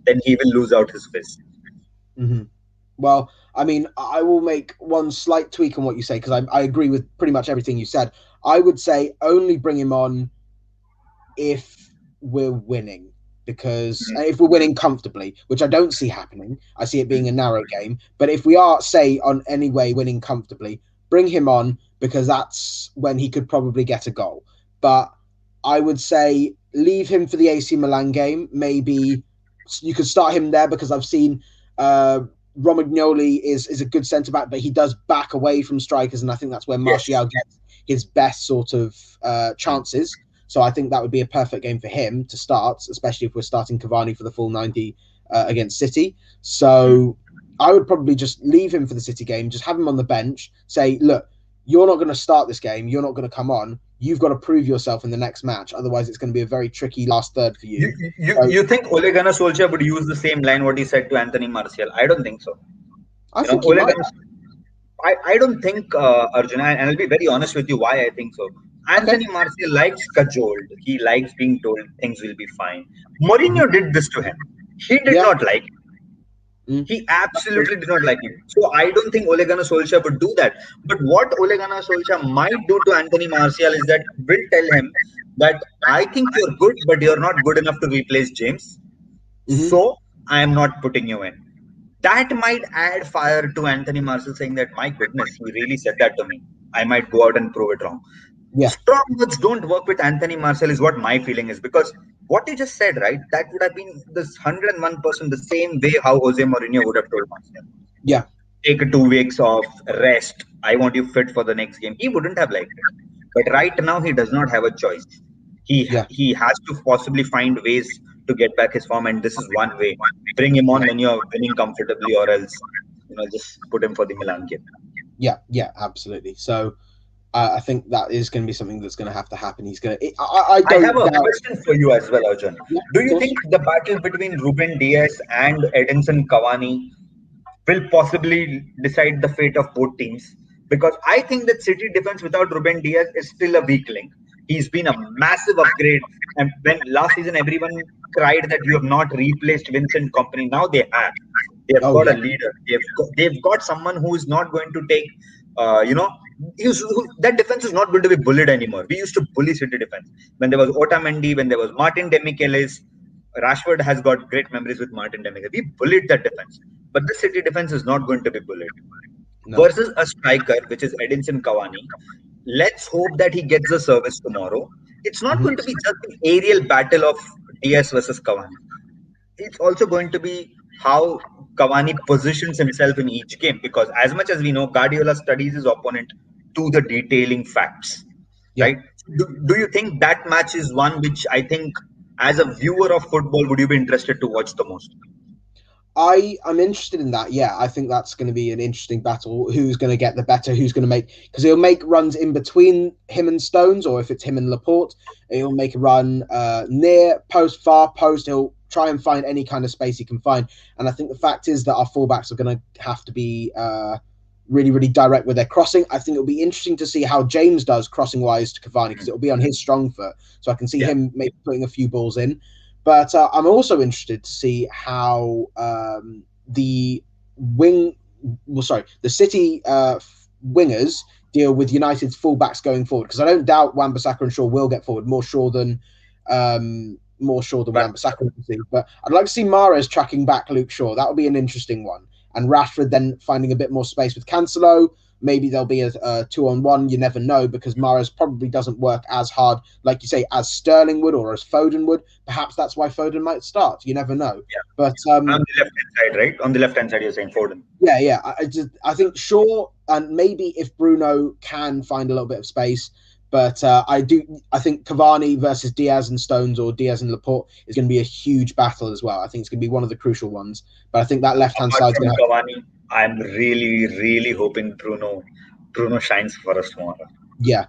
then he will lose out his fizz. Mm-hmm. Well, I mean, I will make one slight tweak on what you say because I agree with pretty much everything you said. I would say only bring him on if we're winning. Because if we're winning comfortably, which I don't see happening, I see it being a narrow game. But if we are, say, on any way winning comfortably, bring him on because that's when he could probably get a goal. But I would say leave him for the AC Milan game. Maybe you could start him there because I've seen Romagnoli is a good centre-back, but he does back away from strikers, and I think that's where Martial gets his best sort of chances. So I think that would be a perfect game for him to start, especially if we're starting Cavani for the full 90 against City. So I would probably just leave him for the City game, just have him on the bench, say, look, you're not going to start this game, you're not going to come on, you've got to prove yourself in the next match, otherwise it's going to be a very tricky last third for you. You think Ole Gunnar Solskjaer would use the same line what he said to Anthony Martial? I don't think so. I think he might. I don't think, Arjuna, and I'll be very honest with you why I think so. Anthony Martial likes cajoled. He likes being told things will be fine. Mourinho did this to him. He did not like it. He absolutely did not like it. So I don't think Ole Gunnar Solskjaer would do that. But what Ole Gunnar Solskjaer might do to Anthony Martial is that will tell him that I think you're good, but you're not good enough to replace James. So I am not putting you in. That might add fire to Anthony Martial saying that, my goodness, he really said that to me. I might go out and prove it wrong. Yeah. Strong words don't work with Anthony Martial is what my feeling is, because what you just said, right, that would have been this 101% the same way how Jose Mourinho would have told Martial. Yeah. Take 2 weeks off, rest. I want you fit for the next game. He wouldn't have liked it. But right now, he does not have a choice. He has to possibly find ways to get back his form, and this is one way. Bring him on when you're winning comfortably, or else, just put him for the Milan game. Yeah, absolutely. So I think that is going to be something that's going to have to happen. He's going to. I have a question for you as well, Arjun. Yeah, do you think the battle between Ruben Dias and Edinson Cavani will possibly decide the fate of both teams? Because I think that City defense without Ruben Dias is still a weak link. He's been a massive upgrade. And when last season everyone cried that you have not replaced Vincent Kompany, now they have. They have got a leader. They've got someone who is not going to take, that defense is not going to be bullied anymore. We used to bully City defense. When there was Otamendi, when there was Martin Demichelis, Rashford has got great memories with Martin Demichelis. We bullied that defense. But the City defense is not going to be bullied. versus a striker, which is Edinson Cavani. Let's hope that he gets the service tomorrow. It's not going to be just an aerial battle of Diaz versus Cavani. It's also going to be how Cavani positions himself in each game, because as much as we know, Guardiola studies his opponent to the detailing facts, right? Do you think that match is one which I think, as a viewer of football, would you be interested to watch the most? I'm interested in that. Yeah, I think that's going to be an interesting battle. Who's going to get the better? Who's going to make? Because he'll make runs in between him and Stones, or if it's him and Laporte, he'll make a run near post, far post. He'll try and find any kind of space he can find. And I think the fact is that our fullbacks are going to have to be really, really direct with their crossing. I think it'll be interesting to see how James does crossing wise to Cavani, because it'll be on his strong foot. So I can see him maybe putting a few balls in. But I'm also interested to see how the City wingers deal with United's fullbacks going forward, because I don't doubt Wan-Bissaka and Shaw will get forward more sure than Wan-Bissaka. But I'd like to see Mahrez tracking back Luke Shaw. That would be an interesting one. And Rashford then finding a bit more space with Cancelo. Maybe there'll be a 2-on-1. You never know, because Mahrez probably doesn't work as hard, like you say, as Sterling would or as Foden would. Perhaps that's why Foden might start. You never know. Yeah. But on the left-hand side, right? On the left-hand side, you're saying Foden. Yeah. I think Shaw, and maybe if Bruno can find a little bit of space. But I think Cavani versus Diaz and Stones, or Diaz and Laporte, is going to be a huge battle as well. I think it's going to be one of the crucial ones. But I think that left-hand side is going to Cavani. I'm really, really hoping Bruno shines for us tomorrow. Yeah.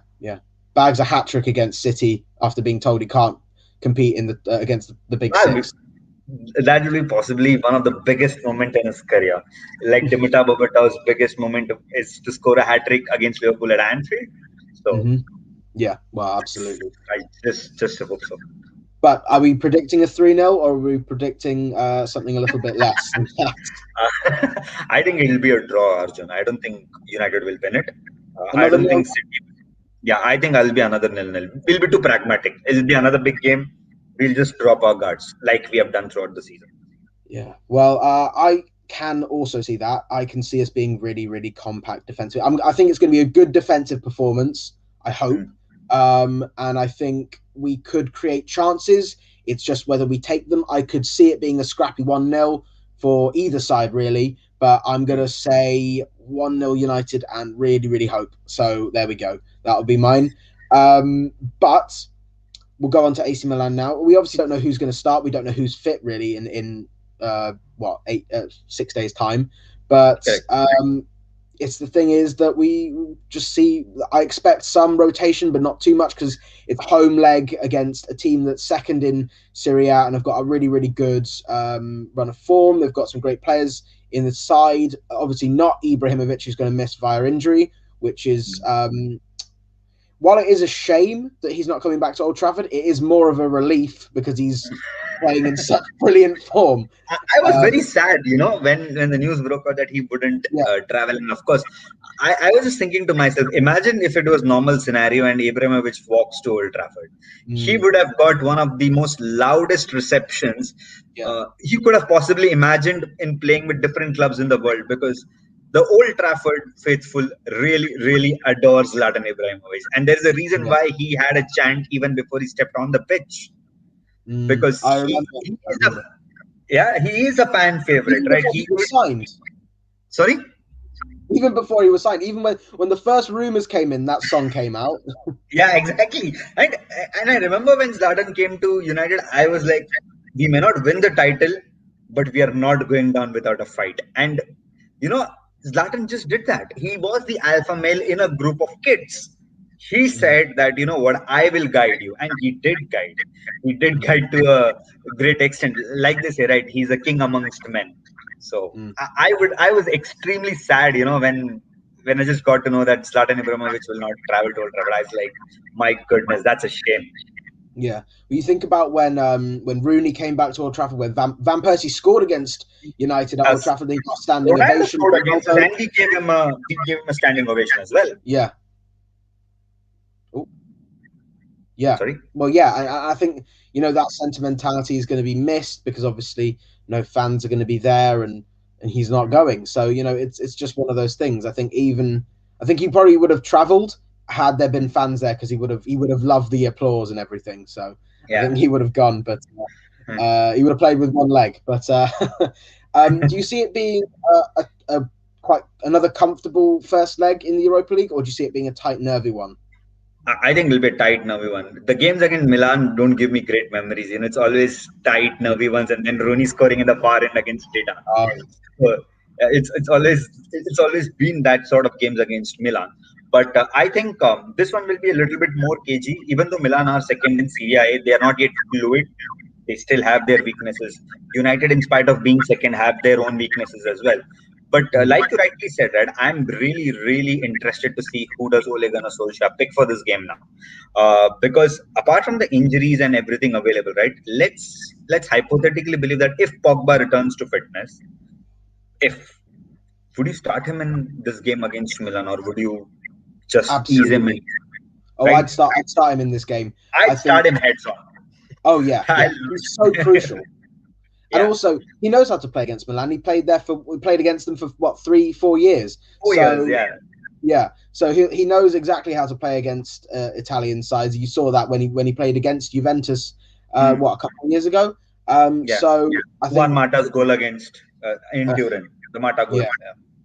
Bags a hat-trick against City after being told he can't compete in the against the big six. That will be possibly one of the biggest moments in his career. Like Dimitar Berbatov's biggest moment is to score a hat-trick against Liverpool at Anfield. So, yeah, well, absolutely. I just hope so. But are we predicting a 3-0, or are we predicting something a little bit less than that? I think it will be a draw, Arjun. I don't think United will win it. I don't think City. Yeah, I think I'll be another 0-0. We'll be too pragmatic. It'll be another big game. We'll just drop our guards like we have done throughout the season. Yeah. Well, I can also see that. I can see us being really, really compact defensive. I think it's going to be a good defensive performance, I hope. And I think we could create chances. It's just whether we take them. I could see it being a scrappy 1-0 for either side, really. But I'm going to say 1-0 United and really, really hope. So there we go. That'll be mine. But we'll go on to AC Milan now. We obviously don't know who's going to start. We don't know who's fit, really, in 6 days' time. But it's the thing is that we just see, I expect some rotation, but not too much, because it's home leg against a team that's second in Serie A and have got a really, really good run of form. They've got some great players in the side. Obviously not Ibrahimovic, who's going to miss via injury, which is, while it is a shame that he's not coming back to Old Trafford, it is more of a relief because he's playing in such brilliant form. I was very sad, when the news broke out that he wouldn't travel. And of course, I was just thinking to myself, imagine if it was normal scenario and Ibrahimovic walks to Old Trafford. He would have got one of the most loudest receptions he could have possibly imagined in playing with different clubs in the world, because the Old Trafford faithful really, really adores Zlatan Ibrahimovic. And there's a reason why he had a chant even before he stepped on the pitch. Because he is a fan favorite, right? He was signed. Sorry? Even before he was signed, even when the first rumors came in, that song came out. Yeah, exactly. And I remember when Zlatan came to United, I was like, we may not win the title, but we are not going down without a fight. And, Zlatan just did that. He was the alpha male in a group of kids. He said that, I will guide you. And he did guide. He did guide to a great extent. Like they say, right? He's a king amongst men. So I was extremely sad, when I just got to know that Zlatan Ibrahimovic will not travel to Old Trafford. I was like, my goodness, that's a shame. Yeah, well, you think about when Rooney came back to Old Trafford, when Van Persie scored against United at Old Trafford, they got standing ovation. And he gave him a standing ovation as well. Yeah. Oh. Yeah. Sorry. Well, yeah, I think that sentimentality is going to be missed, because obviously fans are going to be there, and and he's not going. So it's just one of those things. I think he probably would have travelled had there been fans there, because he would have loved the applause and everything. So I think he would have gone, but he would have played with one leg. But do you see it being a quite another comfortable first leg in the Europa League, or do you see it being a tight, nervy one? I think it'll be a tight, nervy one. The games against Milan don't give me great memories. It's always tight, nervy ones, and then Rooney scoring in the far end against Data. So, it's always been that sort of games against Milan. But I think this one will be a little bit more cagey. Even though Milan are second in Serie A, they are not yet fluid. They still have their weaknesses. United, in spite of being second, have their own weaknesses as well. But like you rightly said, right, I'm really, really interested to see who does Ole Gunnar Solskjaer pick for this game now. Because apart from the injuries and everything available, right, let's hypothetically believe that if Pogba returns to fitness, would you start him in this game against Milan, or would you just ease him in? Oh, right? I'd start him in this game. I'd start him heads on. Oh yeah. He's so crucial. And also, he knows how to play against Milan. We played against them for 3-4 years. 4 years, yeah. Yeah. So he knows exactly how to play against Italian sides. You saw that when he played against Juventus, a couple of years ago. So I think Mata's goal against in Turin, the Mata goal. Yeah.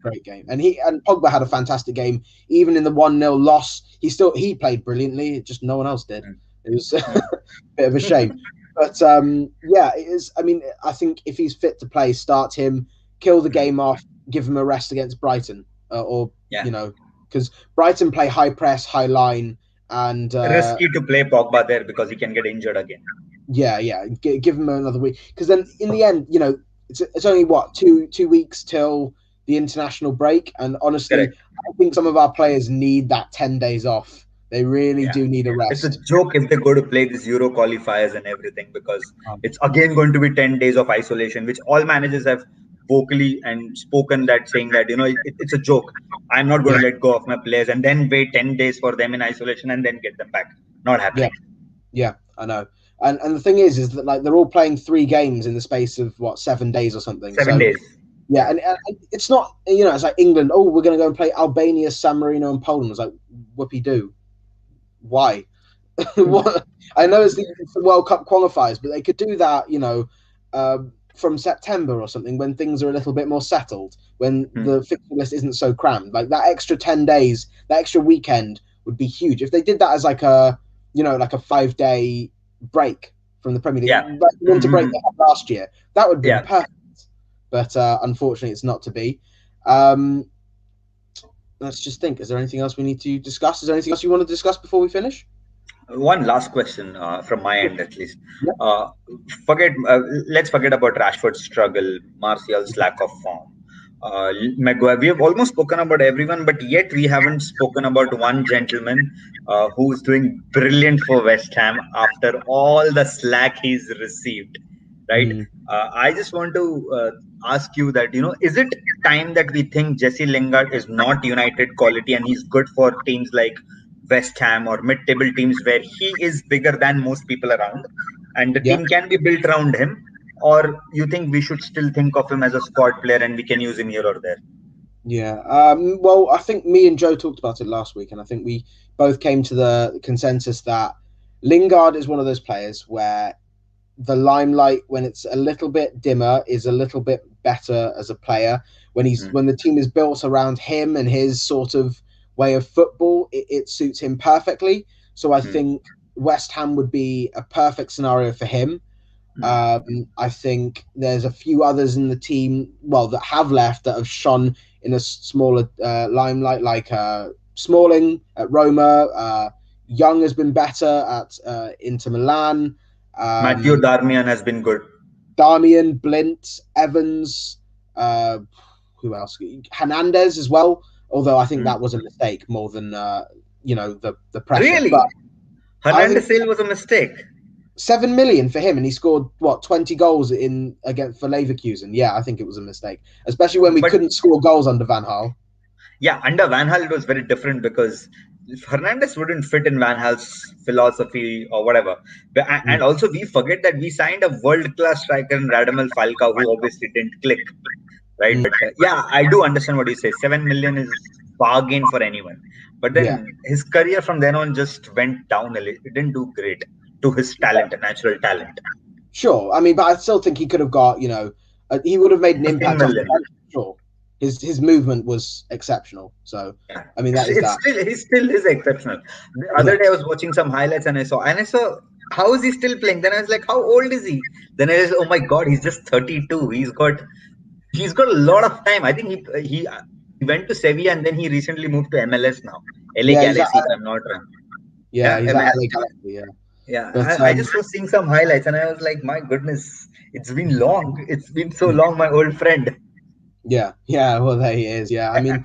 Great game, and Pogba had a fantastic game. Even in the 1-0 loss, he played brilliantly. Just no one else did. It was a bit of a shame. But it is. I mean, I think if he's fit to play, start him, kill the game off, give him a rest against Brighton, because Brighton play high press, high line, and risky to play Pogba there because he can get injured again. Yeah. Give him another week, because then in the end, it's only 2 weeks till the international break, and honestly, correct. I think some of our players need that 10 days off. They really do need a rest. It's a joke if they go to play this Euro qualifiers and everything, because it's again going to be 10 days of isolation, which all managers have vocally and spoken that, saying that, it's a joke. I'm not going to let go of my players and then wait 10 days for them in isolation and then get them back. Not happening. Yeah, I know. And the thing is that they're all playing 3 games in the space of 7 days or something. 7 days. Yeah, and it's not, it's like England. Oh, we're going to go and play Albania, San Marino, and Poland. It's like, whoopee doo. Why? What? I know it's the World Cup qualifiers, but they could do that, from September or something, when things are a little bit more settled, when the fixture list isn't so crammed. Like that extra 10 days, that extra weekend would be huge. If they did that as like a 5-day break from the Premier League, like the winter break they had last year, that would be perfect. But unfortunately, it's not to be. Let's just think. Is there anything else we need to discuss? Is there anything else you want to discuss before we finish? One last question from my end, at least. Let's forget about Rashford's struggle, Martial's lack of form, Maguire. We have almost spoken about everyone, but yet we haven't spoken about one gentleman who's doing brilliant for West Ham after all the slack he's received. Right. I just want to ask you that, is it time that we think Jesse Lingard is not United quality and he's good for teams like West Ham or mid-table teams where he is bigger than most people around and the team can be built around him? Or you think we should still think of him as a squad player and we can use him here or there? Yeah. Well, I think me and Joe talked about it last week, and I think we both came to the consensus that Lingard is one of those players where the limelight, when it's a little bit dimmer, is a little bit better as a player. When the team is built around him and his sort of way of football, it suits him perfectly. So I think West Ham would be a perfect scenario for him. I think there's a few others in the team, that have left, that have shone in a smaller limelight, like Smalling at Roma. Young has been better at Inter Milan. Matthew Darmian has been good. Darmian, Blint, Evans, who else? Hernandez as well. Although I think that was a mistake more than the pressure. Really? But Hernandez sale was a mistake. 7 million for him, and he scored 20 goals against for Leverkusen. Yeah, I think it was a mistake, especially when we couldn't score goals under Van Gaal. Yeah, under Van Gaal it was very different because Hernandez wouldn't fit in Van Gaal's philosophy or whatever. And also we forget that we signed a world-class striker in Radamel Falcao who obviously didn't click. right? But I do understand what you say. 7 million is bargain for anyone. But then his career from then on just went down a little. It didn't do great to his talent, natural talent. Sure, I mean, but I still think he could have got, he would have made an 15 impact. million. Sure, his movement was exceptional. So, I mean, that is that. He still is exceptional. The other day I was watching some highlights and I saw, how is he still playing? Then I was like, how old is he? Then I was, oh my God, he's just 32. He's got a lot of time. I think he went to Sevilla and then he recently moved to MLS now. LA Galaxy, if I'm not wrong. Yeah, he's at LA Galaxy, Yeah, but, I just was seeing some highlights and I was like, my goodness, it's been long. It's been so long, my old friend. Yeah, well, there he is. Yeah, I mean,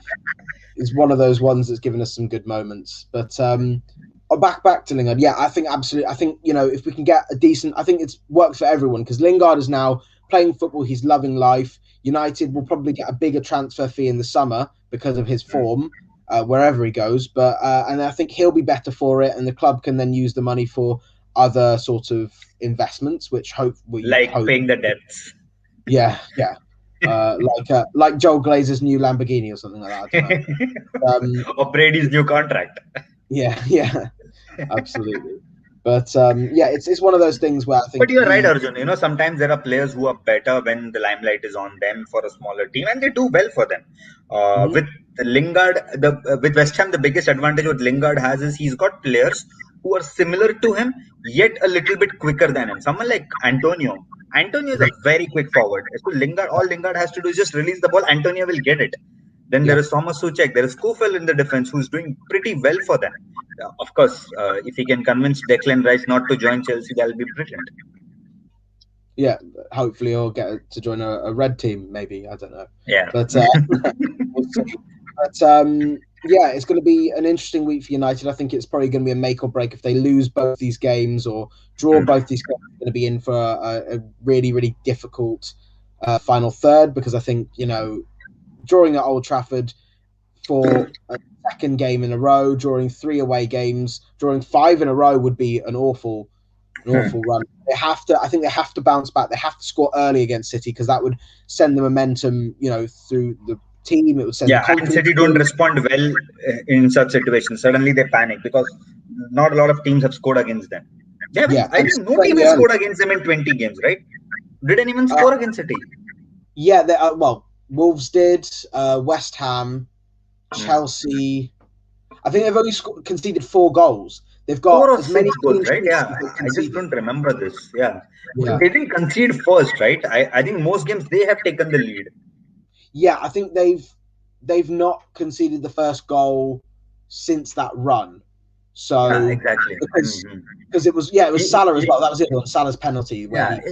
it's one of those ones that's given us some good moments. But back to Lingard. Yeah, I think absolutely. I think, if we can get a decent, I think it's worked for everyone because Lingard is now playing football. He's loving life. United will probably get a bigger transfer fee in the summer because of his form wherever he goes. But and I think he'll be better for it, and the club can then use the money for other sort of investments, which hope paying the debts. Yeah. Like Joel Glazer's new Lamborghini or something like that. I don't know. Or Brady's new contract. Yeah, absolutely. But it's one of those things where I think. But you're right, Arjun. Sometimes there are players who are better when the limelight is on them for a smaller team, and they do well for them. With Lingard, with West Ham, the biggest advantage what Lingard has is he's got players who are similar to him, yet a little bit quicker than him. Someone like Antonio. Antonio is a very quick forward. So all Lingard has to do is just release the ball. Antonio will get it. Then there is Thomas Souček. There is Kofel in the defense who's doing pretty well for them. Of course, if he can convince Declan Rice not to join Chelsea, that'll be brilliant. Yeah, hopefully he'll get to join a red team, maybe. I don't know. Yeah. But, it's going to be an interesting week for United. I think it's probably going to be a make or break. If they lose both these games or draw both these games, they're going to be in for a really, really difficult final third because I think, drawing at Old Trafford for a second game in a row, drawing 3 away games, drawing 5 in a row would be an awful run. I think they have to bounce back. They have to score early against City because that would send the momentum, through the team. It would send and City don't respond well in such situations. Suddenly they panic because not a lot of teams have scored against them. I think no team has scored against them in 20 games, right? Did anyone score against City? Yeah, Wolves did, West Ham, Chelsea. I think they've only conceded 4 goals. They've got as many goals, right? Yeah, I just don't remember this. Yeah. They didn't concede first, right? I think most games they have taken the lead. Yeah, I think they've not conceded the first goal since that run. So exactly because it was Salah as well. That was it. Salah's penalty.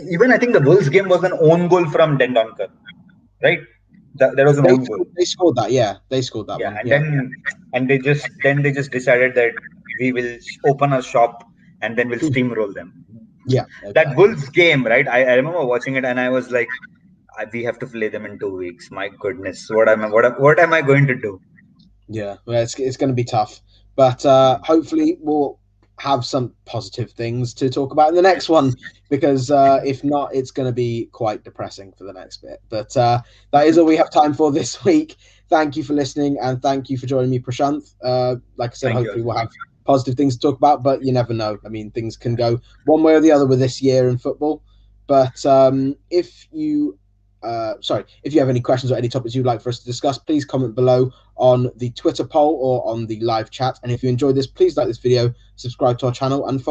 Even I think the Wolves game was an own goal from Dendoncker, right? There was an own goal. They scored that. Yeah, they scored that one. And they just decided that we will open a shop and then we'll steamroll them. Yeah, that Wolves game, right? I remember watching it and I was like, we have to play them in 2 weeks. My goodness, what am I going to do? Yeah, well, it's going to be tough, but hopefully we'll have some positive things to talk about in the next one, because if not, it's going to be quite depressing for the next bit. But that is all we have time for this week. Thank you for listening, and thank you for joining me, Prashant. Like I said, hopefully we'll have positive things to talk about, but you never know. I mean, things can go one way or the other with this year in football. But if you have any questions or any topics you'd like for us to discuss, please comment below on the Twitter poll or on the live chat. And if you enjoyed this, please like this video, subscribe to our channel, and follow